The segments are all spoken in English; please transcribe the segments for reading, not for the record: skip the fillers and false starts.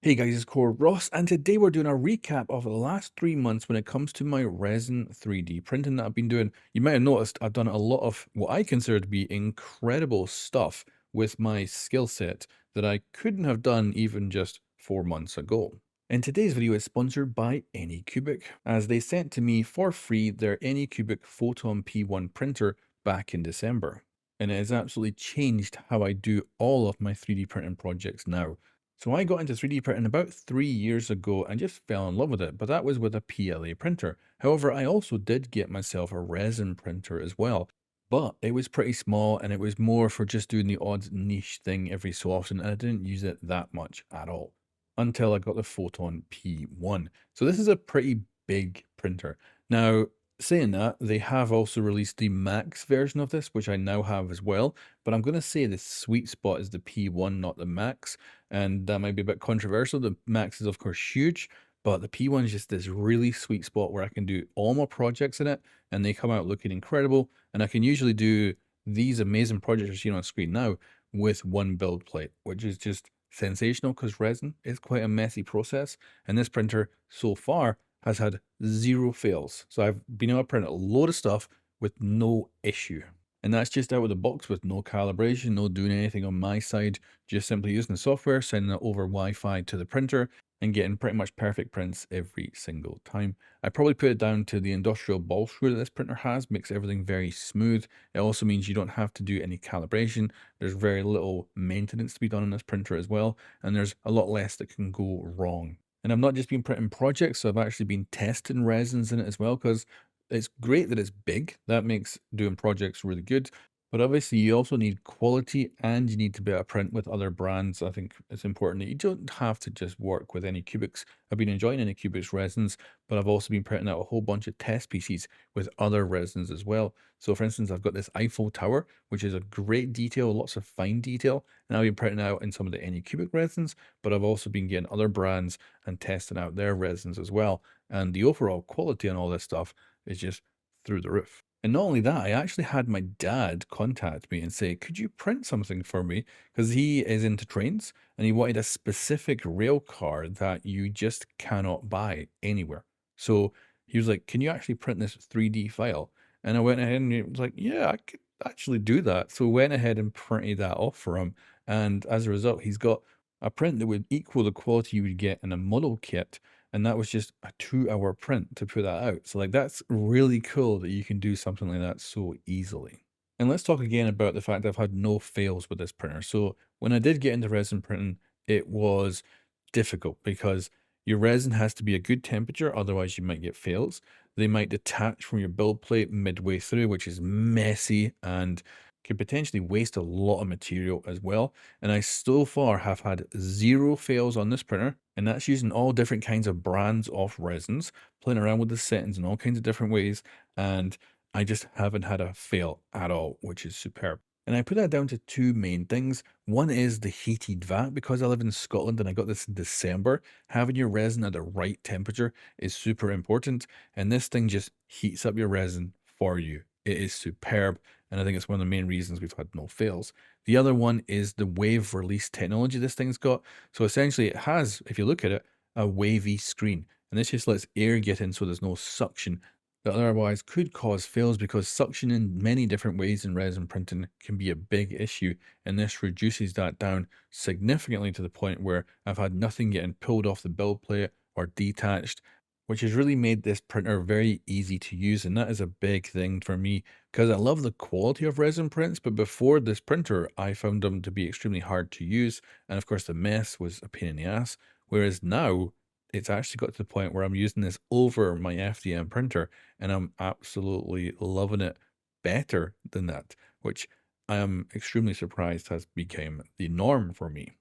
Hey guys, it's COREROSS, and today we're doing a recap of the last 3 months when it comes to my resin 3D printing that I've been doing. You might have noticed I've done a lot of what I consider to be incredible stuff with my skill set that I couldn't have done even just 4 months ago. And today's video is sponsored by ANYCUBIC, as they sent to me for free their ANYCUBIC Photon P1 printer back in December. And it has absolutely changed how I do all of my 3D printing projects now. So I got into 3D printing about 3 years ago and just fell in love with it, but that was with a PLA printer. However, I also did get myself a resin printer as well, but it was pretty small and it was more for just doing the odd niche thing every so often, and I didn't use it that much at all until I got the Photon P1. So this is a pretty big printer. Now, saying that, they have also released the Max version of this, which I now have as well, but I'm going to say the sweet spot is the P1, not the Max, and that might be a bit controversial. The Max is of course huge, but the P1 is just this really sweet spot where I can do all my projects in it, and they come out looking incredible, and I can usually do these amazing projects you're seeing on screen now with one build plate, which is just sensational because resin is quite a messy process, and this printer so far has had 0 fails. So I've been able to print a load of stuff with no issue. And that's just out of the box with no calibration, no doing anything on my side, just simply using the software, sending it over Wi-Fi to the printer, and getting pretty much perfect prints every single time. I probably put it down to the industrial ball screw that this printer has, makes everything very smooth. It also means you don't have to do any calibration. There's very little maintenance to be done on this printer as well, and there's a lot less that can go wrong. And I've not just been printing projects, so I've actually been testing resins in it as well, because it's great that it's big. That makes doing projects really good. But obviously, you also need quality and you need to be able to print with other brands. I think it's important that you don't have to just work with ANYCUBIC's. I've been enjoying ANYCUBIC's resins, but I've also been printing out a whole bunch of test pieces with other resins as well. So, for instance, I've got this Eiffel Tower, which is a great detail, lots of fine detail. And I've been printing out in some of the ANYCUBIC resins, but I've also been getting other brands and testing out their resins as well. And the overall quality on all this stuff is just through the roof. And not only that, I actually had my dad contact me and say, could you print something for me? Because he is into trains and he wanted a specific rail car that you just cannot buy anywhere. So he was like, can you actually print this 3D file? And I went ahead and it was like, yeah, I could actually do that. So went ahead and printed that off for him. And as a result, he's got a print that would equal the quality you would get in a model kit, and that was just a 2-hour print to put that out. So like that's really cool that you can do something like that so easily. And let's talk again about the fact that I've had no fails with this printer. So when I did get into resin printing, it was difficult because your resin has to be a good temperature, otherwise you might get fails. They might detach from your build plate midway through, which is messy and could potentially waste a lot of material as well. And I so far have had 0 fails on this printer, and that's using all different kinds of brands of resins, playing around with the settings in all kinds of different ways, and I just haven't had a fail at all, which is superb. And I put that down to 2 main things. One is the heated vat. Because I live in Scotland and I got this in December, having your resin at the right temperature is super important, and this thing just heats up your resin for you. It is superb, and I think it's one of the main reasons we've had no fails. The other one is the wave release technology this thing's got. So essentially it has, if you look at it, a wavy screen, and this just lets air get in so there's no suction that otherwise could cause fails, because suction in many different ways in resin printing can be a big issue, and this reduces that down significantly to the point where I've had nothing getting pulled off the build plate or detached, which has really made this printer very easy to use. And that is a big thing for me because I love the quality of resin prints, but before this printer I found them to be extremely hard to use, and of course the mess was a pain in the ass. Whereas now it's actually got to the point where I'm using this over my FDM printer and I'm absolutely loving it better than that, which I am extremely surprised has become the norm for me.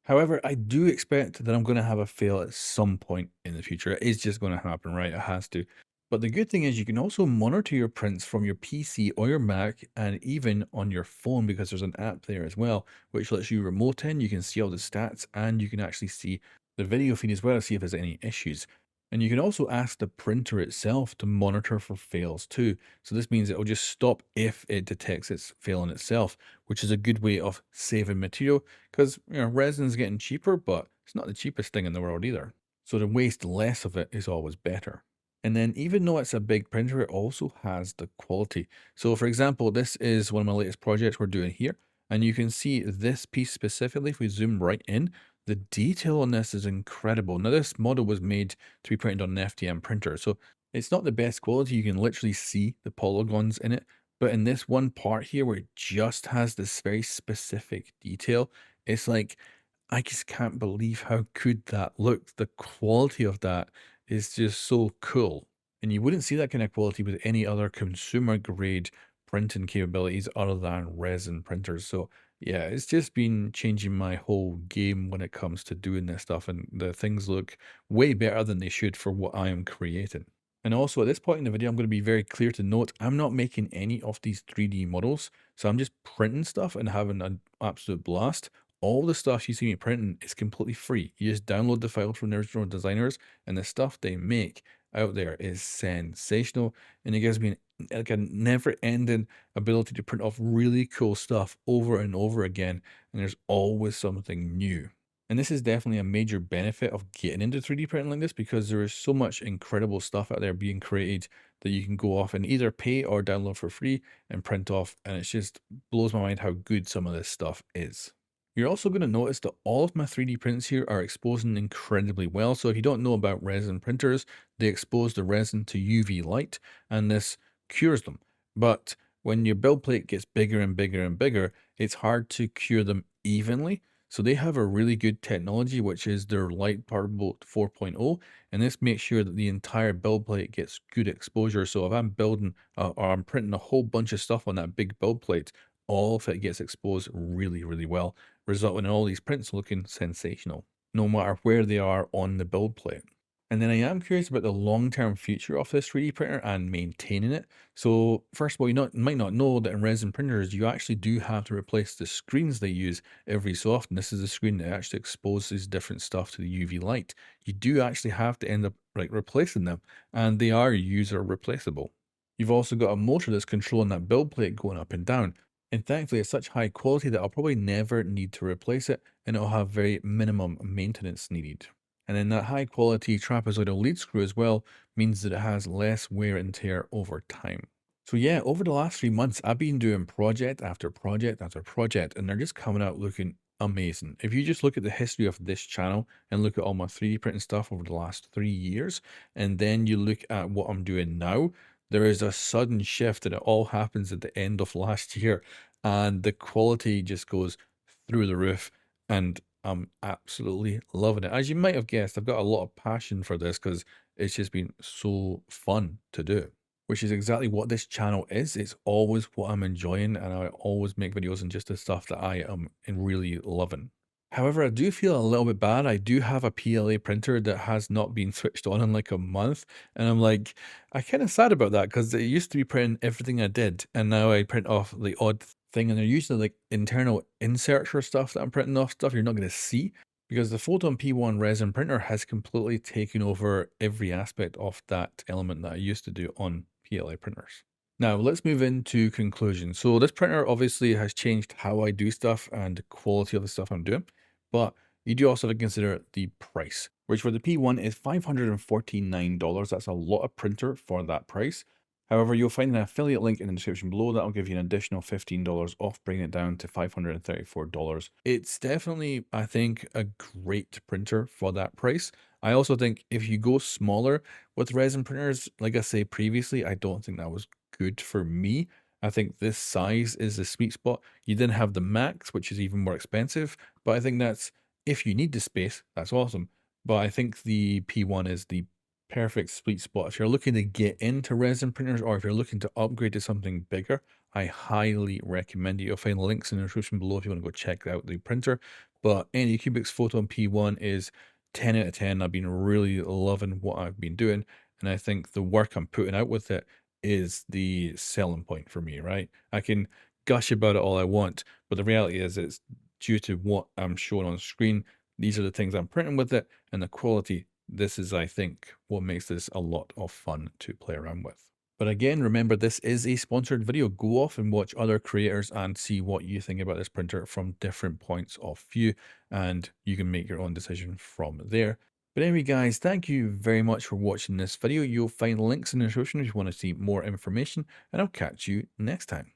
However, I do expect that I'm going to have a fail at some point in the future. It is just going to happen, right? It has to. But the good thing is you can also monitor your prints from your PC or your Mac and even on your phone, because there's an app there as well, which lets you remote in. You can see all the stats and you can actually see the video feed as well to see if there's any issues. And you can also ask the printer itself to monitor for fails too. So this means it will just stop if it detects it's failing itself, which is a good way of saving material because resin's getting cheaper, but it's not the cheapest thing in the world either. So to waste less of it is always better. And then even though it's a big printer, it also has the quality. So for example, this is one of my latest projects we're doing here. And you can see this piece specifically, if we zoom right in, the detail on this is incredible. Now this model was made to be printed on an FDM printer. So it's not the best quality. You can literally see the polygons in it. But in this one part here where it just has this very specific detail, it's like, I just can't believe how good that looked. The quality of that is just so cool. And you wouldn't see that kind of quality with any other consumer grade printing capabilities other than resin printers. So yeah, it's just been changing my whole game when it comes to doing this stuff, and the things look way better than they should for what I am creating. And also at this point in the video, I'm going to be very clear to note, I'm not making any of these 3D models. So I'm just printing stuff and having an absolute blast. All the stuff you see me printing is completely free. You just download the files from the original designers, and the stuff they make out there is sensational. And it gives me like a never-ending ability to print off really cool stuff over and over again. And there's always something new. And this is definitely a major benefit of getting into 3D printing like this, because there is so much incredible stuff out there being created that you can go off and either pay or download for free and print off. And it just blows my mind how good some of this stuff is. You're also going to notice that all of my 3D prints here are exposing incredibly well. So if you don't know about resin printers, they expose the resin to UV light and this cures them. But when your build plate gets bigger and bigger and bigger, it's hard to cure them evenly. So they have a really good technology, which is their light particle 4.0, and this makes sure that the entire build plate gets good exposure. So if I'm building or I'm printing a whole bunch of stuff on that big build plate, all of it gets exposed really, really well, resulting in all these prints looking sensational, no matter where they are on the build plate. And then I am curious about the long-term future of this 3D printer and maintaining it. So first of all, might not know that in resin printers, you actually do have to replace the screens they use every so often. This is the screen that actually exposes different stuff to the UV light. You do actually have to end up like replacing them, and they are user replaceable. You've also got a motor that's controlling that build plate going up and down. And thankfully, it's such high quality that I'll probably never need to replace it, and it'll have very minimum maintenance needed. And then that high quality trapezoidal lead screw as well means that it has less wear and tear over time. So yeah, over the last 3 months, I've been doing project after project after project, and they're just coming out looking amazing. If you just look at the history of this channel and look at all my 3D printing stuff over the last 3 years, and then you look at what I'm doing now, there is a sudden shift, and it all happens at the end of last year, and the quality just goes through the roof, and I'm absolutely loving it. As you might have guessed, I've got a lot of passion for this because it's just been so fun to do, which is exactly what this channel is. It's always what I'm enjoying, and I always make videos on just the stuff that I am really loving. However, I do feel a little bit bad. I do have a PLA printer that has not been switched on in like a month, and I'm like, I kind of sad about that because it used to be printing everything I did, and now I print off the odd thing, and they're usually like internal inserts or stuff that I'm printing off, stuff you're not going to see, because the Photon P1 resin printer has completely taken over every aspect of that element that I used to do on PLA printers. Now let's move into conclusion. So this printer obviously has changed how I do stuff and the quality of the stuff I'm doing, but you do also have to consider the price, which for the P1 is $549. That's a lot of printer for that price. However, you'll find an affiliate link in the description below that will give you an additional $15 off, bringing it down to $534. It's definitely, I think, a great printer for that price. I also think if you go smaller with resin printers, like I said previously, I don't think that was good for me. I think this size is the sweet spot. You then have the Max, which is even more expensive, but I think that's, if you need the space, that's awesome. But I think the P1 is the perfect sweet spot. If you're looking to get into resin printers, or if you're looking to upgrade to something bigger, I highly recommend it. You'll find links in the description below if you want to go check out the printer. But ANYCUBIC's Photon P1 is 10 out of 10. I've been really loving what I've been doing, and I think the work I'm putting out with it is the selling point for me, right? I can gush about it all I want, but the reality is it's due to what I'm showing on screen. These are the things I'm printing with it, and the quality This is, I think, what makes this a lot of fun to play around with. But again, remember, this is a sponsored video. Go off and watch other creators and see what you think about this printer from different points of view, and you can make your own decision from there. But anyway, guys, thank you very much for watching this video. You'll find links in the description if you want to see more information, and I'll catch you next time.